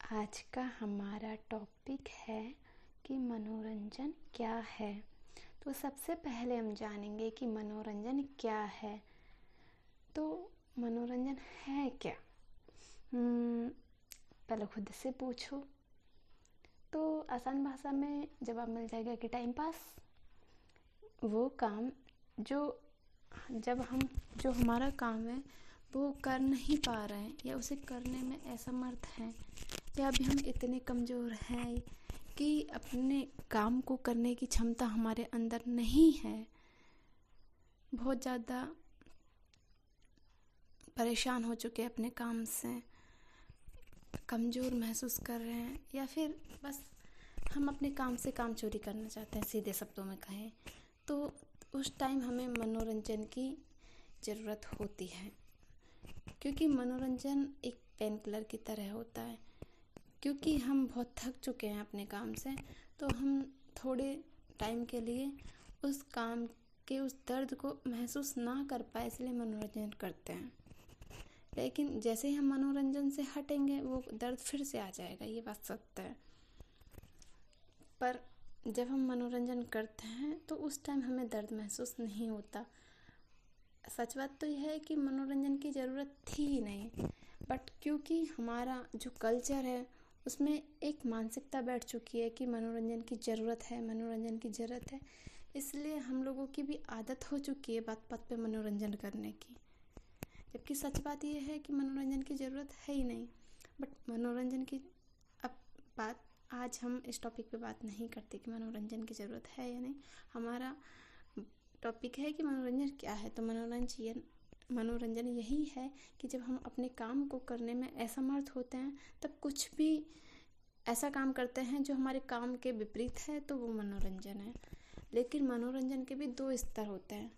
आज का हमारा टॉपिक है कि मनोरंजन क्या है। तो सबसे पहले हम जानेंगे कि मनोरंजन क्या है। तो मनोरंजन है क्या? पहले खुद से पूछो। तो आसान भाषा में जवाब मिल जाएगा कि टाइम पास। वो काम जो हमारा काम है वो कर नहीं पा रहे हैं या उसे करने में असमर्थ हैं, या अभी हम इतने कमज़ोर हैं कि अपने काम को करने की क्षमता हमारे अंदर नहीं है, बहुत ज़्यादा परेशान हो चुके हैं अपने काम से, कमज़ोर महसूस कर रहे हैं, या फिर बस हम अपने काम से काम चोरी करना चाहते हैं, सीधे शब्दों में कहें तो उस टाइम हमें मनोरंजन की ज़रूरत होती है। क्योंकि मनोरंजन एक पेन किलर की तरह होता है। क्योंकि हम बहुत थक चुके हैं अपने काम से, तो हम थोड़े टाइम के लिए उस काम के उस दर्द को महसूस ना कर पाए, इसलिए मनोरंजन करते हैं। लेकिन जैसे ही हम मनोरंजन से हटेंगे वो दर्द फिर से आ जाएगा, ये बात सत्य है। पर जब हम मनोरंजन करते हैं तो उस टाइम हमें दर्द महसूस नहीं होता। सच बात तो यह है कि मनोरंजन की ज़रूरत थी ही नहीं, बट क्योंकि हमारा जो कल्चर है उसमें एक मानसिकता बैठ चुकी है कि मनोरंजन की ज़रूरत है, इसलिए हम लोगों की भी आदत हो चुकी है बात बात पे मनोरंजन करने की। जबकि सच बात यह है कि मनोरंजन की ज़रूरत है ही नहीं। बट मनोरंजन की आज हम इस टॉपिक पे बात नहीं करते कि मनोरंजन की ज़रूरत है या नहीं। हमारा टॉपिक है कि मनोरंजन क्या है। तो मनोरंजन यही है कि जब हम अपने काम को करने में असमर्थ होते हैं, तब कुछ भी ऐसा काम करते हैं जो हमारे काम के विपरीत है, तो वो मनोरंजन है। लेकिन मनोरंजन के भी 2 स्तर होते हैं।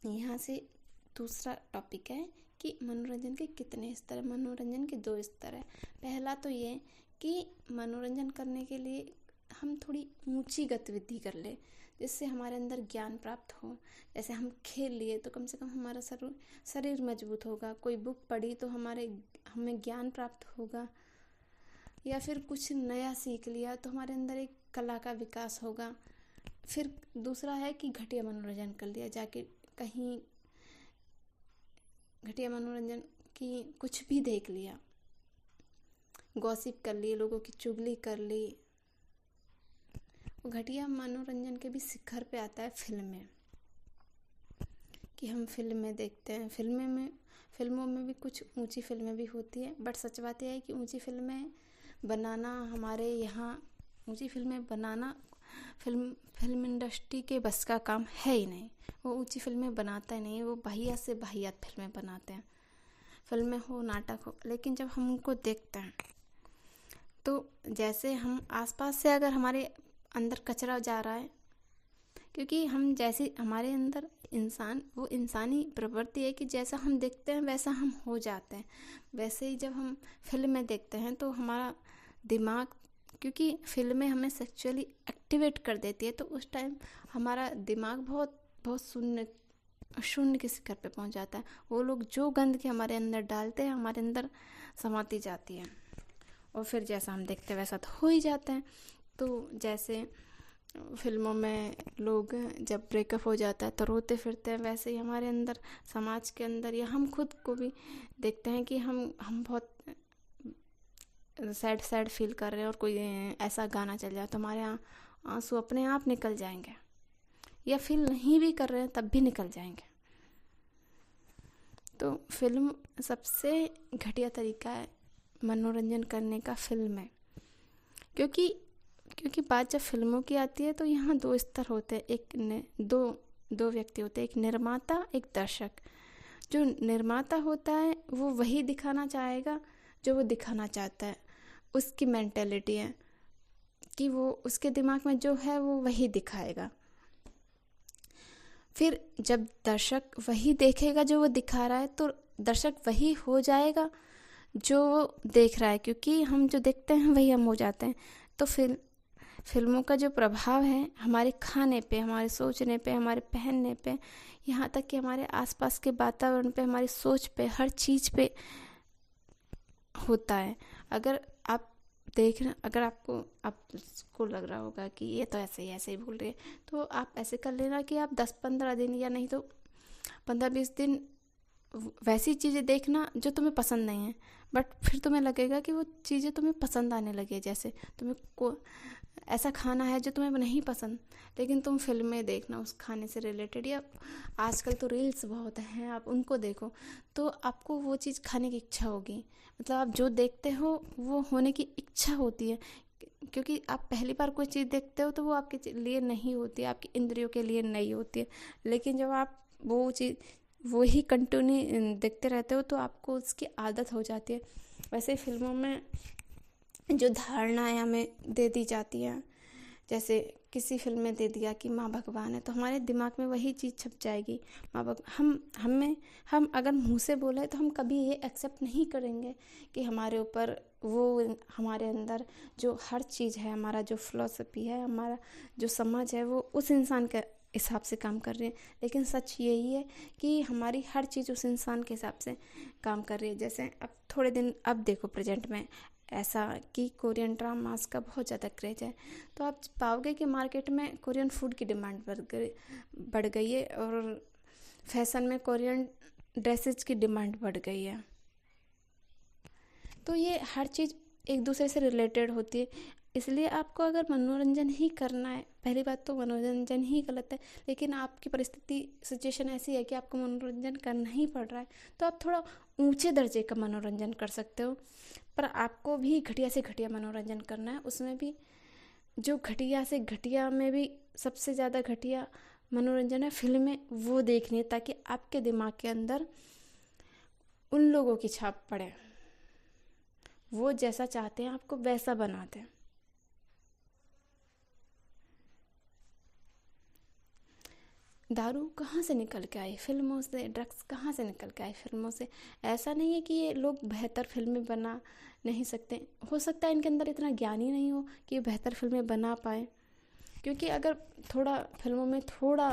यहाँ से दूसरा टॉपिक है कि मनोरंजन के कितने स्तर हैं। मनोरंजन के 2 स्तर है। पहला तो ये कि मनोरंजन करने के लिए हम थोड़ी ऊंची गतिविधि कर ले, जिससे हमारे अंदर ज्ञान प्राप्त हो। जैसे हम खेल लिए तो कम से कम हमारा शरीर मजबूत होगा। कोई बुक पढ़ी तो हमें ज्ञान प्राप्त होगा। या फिर कुछ नया सीख लिया तो हमारे अंदर एक कला का विकास होगा। फिर दूसरा है कि घटिया मनोरंजन कर लिया, जाके कहीं घटिया मनोरंजन की कुछ भी देख लिया, गॉसिप कर ली, लोगों की चुगली कर ली। घटिया मनोरंजन के भी शिखर पे आता है फिल्में, कि हम फिल्में देखते हैं। फिल्मों में भी कुछ ऊंची फिल्में भी होती है, बट सच बात यह है कि ऊंची फिल्में बनाना फिल्म इंडस्ट्री के बस का काम है ही नहीं। वो ऊंची फिल्में बनाता ही नहीं, वो बाहियात से बाहियात फिल्में बनाते हैं। फिल्में हो, नाटक हो, लेकिन जब हम उनको देखते हैं तो जैसे हम आसपास से अगर हमारे अंदर कचरा जा रहा है, क्योंकि हम जैसे हमारे अंदर वो इंसानी प्रवृत्ति है कि जैसा हम देखते हैं वैसा हम हो जाते हैं। वैसे ही जब हम फिल्में देखते हैं तो हमारा दिमाग, क्योंकि फिल्में हमें सेक्सुअली एक्टिवेट कर देती है, तो उस टाइम हमारा दिमाग बहुत बहुत शून्य के शिखर पे पहुंच जाता है। वो लोग जो गंद के हमारे अंदर डालते हैं हमारे अंदर समाती जाती है, और फिर जैसा हम देखते हैं वैसा तो हो ही जाता है। तो जैसे फिल्मों में लोग जब ब्रेकअप हो जाता है तो रोते फिरते हैं, वैसे ही हमारे अंदर, समाज के अंदर, या हम खुद को भी देखते हैं कि हम बहुत सैड फील कर रहे हैं और कोई ऐसा गाना चल जाए तो हमारे आंसू अपने आप निकल जाएंगे, या फील नहीं भी कर रहे हैं तब भी निकल जाएंगे। तो फिल्म सबसे घटिया तरीका है मनोरंजन करने का, फिल्म है। क्योंकि बात जब फिल्मों की आती है तो यहाँ 2 स्तर होते हैं। दो व्यक्ति होते हैं, एक निर्माता, एक दर्शक। जो निर्माता होता है वो वही दिखाना चाहेगा जो वो दिखाना चाहता है। उसकी मेंटेलिटी है कि वो, उसके दिमाग में जो है वो वही दिखाएगा। फिर जब दर्शक वही देखेगा जो वो दिखा रहा है, तो दर्शक वही हो जाएगा जो वो देख रहा है, क्योंकि हम जो देखते हैं वही हम हो जाते हैं। तो फिल्मों का जो प्रभाव है हमारे खाने पे, हमारे सोचने पे, हमारे पहनने पे, यहाँ तक कि हमारे आसपास के वातावरण पे, हमारी सोच पे, हर चीज़ पे होता है। अगर आप देख रहे, अगर आपको लग रहा होगा कि ये तो ऐसे ही बोल रही है, तो आप ऐसे कर लेना कि आप 10-15 दिन या नहीं तो 15-20 दिन वैसी चीज़ें देखना जो तुम्हें पसंद नहीं है, बट फिर तुम्हें लगेगा कि वो चीज़ें तुम्हें पसंद आने लगी। जैसे तुम्हें को ऐसा खाना है जो तुम्हें नहीं पसंद, लेकिन तुम फिल्में देखना उस खाने से रिलेटेड, या आजकल तो रील्स बहुत हैं, आप उनको देखो तो आपको वो चीज़ खाने की इच्छा होगी। मतलब आप जो देखते हो वो होने की इच्छा होती है, क्योंकि आप पहली बार कोई चीज़ देखते हो तो वो आपके लिए नहीं होती है, आपकी इंद्रियों के लिए नहीं होती है। लेकिन जब आप वो चीज़ वो ही कंटिन्यू देखते रहते हो तो आपको उसकी आदत हो जाती है। वैसे फिल्मों में जो धारणाएं हमें दे दी जाती हैं, जैसे किसी फिल्म में दे दिया कि माँ भगवान है, तो हमारे दिमाग में वही चीज़ छप जाएगी। हम अगर मुंह से बोले तो हम कभी ये एक्सेप्ट नहीं करेंगे कि हमारे ऊपर वो, हमारे अंदर जो हर चीज़ है, हमारा जो फिलॉसफी है, हमारा जो समझ है, वो उस इंसान के हिसाब से काम कर रही है। लेकिन सच यही है कि हमारी हर चीज़ उस इंसान के हिसाब से काम कर रही है। जैसे अब देखो प्रेजेंट में ऐसा कि कोरियन ड्रामास का बहुत ज़्यादा क्रेज है, तो आप पाओगे कि मार्केट में कोरियन फूड की डिमांड बढ़ गई है, और फैशन में कोरियन ड्रेसेस की डिमांड बढ़ गई है। तो ये हर चीज़ एक दूसरे से रिलेटेड होती है। इसलिए आपको अगर मनोरंजन ही करना है, पहली बात तो मनोरंजन ही गलत है, लेकिन आपकी सिचुएशन ऐसी है कि आपको मनोरंजन करना ही पड़ रहा है, तो आप थोड़ा ऊंचे दर्जे का मनोरंजन कर सकते हो। पर आपको भी घटिया से घटिया मनोरंजन करना है, उसमें भी जो घटिया से घटिया में भी सबसे ज़्यादा घटिया मनोरंजन है फिल्में, वो देखनी है, ताकि आपके दिमाग के अंदर उन लोगों की छाप पड़े, वो जैसा चाहते हैं आपको वैसा बनाते हैं। दारू कहाँ से निकल के आई? फिल्मों से। ड्रग्स कहाँ से निकल के आई? फिल्मों से। ऐसा नहीं है कि ये लोग बेहतर फिल्में बना नहीं सकते, हो सकता है इनके अंदर इतना ज्ञान ही नहीं हो कि ये बेहतर फिल्में बना पाए। क्योंकि अगर थोड़ा फिल्मों में थोड़ा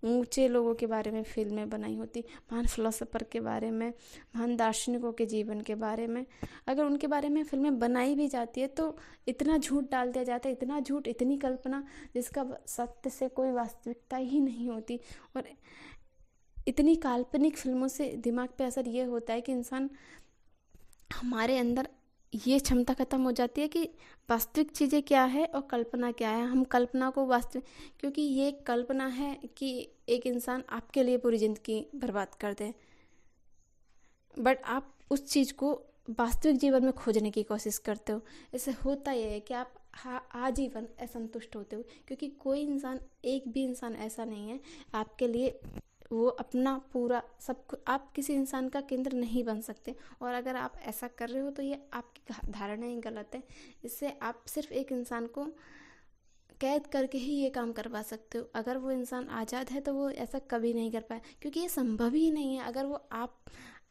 ऊंचे लोगों के बारे में फिल्में बनाई होती, महान फिलोसोफर के बारे में, महान दार्शनिकों के जीवन के बारे में, अगर उनके बारे में फिल्में बनाई भी जाती है तो इतना झूठ डाल दिया जाता है, इतना झूठ, इतनी कल्पना जिसका सत्य से कोई वास्तविकता ही नहीं होती। और इतनी काल्पनिक फिल्मों से दिमाग पे असर ये होता है कि इंसान, हमारे अंदर ये क्षमता खत्म हो जाती है कि वास्तविक चीज़ें क्या है और कल्पना क्या है। हम कल्पना को वास्तविक, क्योंकि ये कल्पना है कि एक इंसान आपके लिए पूरी ज़िंदगी बर्बाद कर दे, बट आप उस चीज़ को वास्तविक जीवन में खोजने की कोशिश करते हो। इससे होता यह है कि आप आजीवन असंतुष्ट होते हो, क्योंकि कोई इंसान, एक भी इंसान ऐसा नहीं है आपके लिए वो अपना पूरा सब कुछ, आप किसी इंसान का केंद्र नहीं बन सकते। और अगर आप ऐसा कर रहे हो तो ये आपकी धारणा ही गलत है। इससे आप सिर्फ एक इंसान को कैद करके ही ये काम करवा सकते हो। अगर वो इंसान आज़ाद है तो वो ऐसा कभी नहीं कर पाए, क्योंकि ये संभव ही नहीं है। अगर वो आप,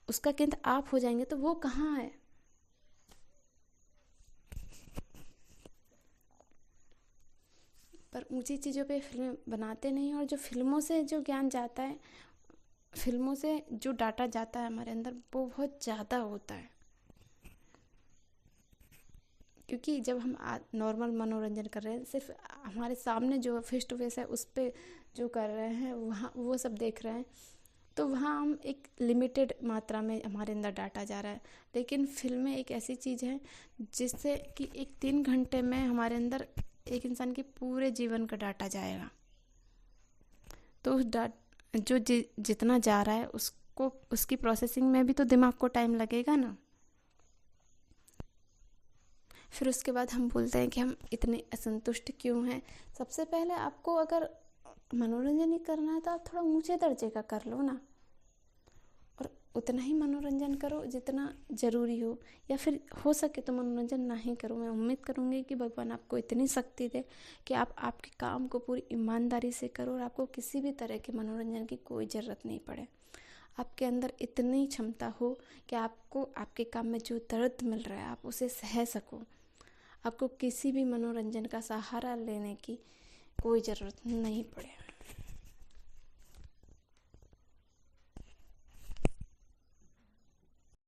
उसका केंद्र आप हो जाएंगे तो वो कहाँ है। पर ऊंची चीज़ों पे फिल्में बनाते नहीं, और जो फिल्मों से जो ज्ञान जाता है, फिल्मों से जो डाटा जाता है हमारे अंदर, वो बहुत ज़्यादा होता है। क्योंकि जब हम नॉर्मल मनोरंजन कर रहे हैं, सिर्फ हमारे सामने जो फेस टू फेस है उस पर जो कर रहे हैं, वहाँ वो सब देख रहे हैं, तो वहाँ हम एक लिमिटेड मात्रा में हमारे अंदर डाटा जा रहा है। लेकिन फिल्में एक ऐसी चीज़ है जिससे कि एक 3 घंटे में हमारे अंदर एक इंसान के पूरे जीवन का डाटा जाएगा। तो उस जो जितना जा रहा है उसको, उसकी प्रोसेसिंग में भी तो दिमाग को टाइम लगेगा ना। फिर उसके बाद हम बोलते हैं कि हम इतने असंतुष्ट क्यों हैं। सबसे पहले आपको अगर मनोरंजन ही करना है तो आप थोड़ा ऊंचे दर्जे का कर लो ना, और उतना ही मनोरंजन करो जितना ज़रूरी हो, या फिर हो सके तो मनोरंजन ना ही करो। मैं उम्मीद करूँगी कि भगवान आपको इतनी शक्ति दे कि आप आपके काम को पूरी ईमानदारी से करो, और आपको किसी भी तरह के मनोरंजन की कोई ज़रूरत नहीं पड़े। आपके अंदर इतनी क्षमता हो कि आपको आपके काम में जो दर्द मिल रहा है आप उसे सह सको। आपको किसी भी मनोरंजन का सहारा लेने की कोई ज़रूरत नहीं पड़े।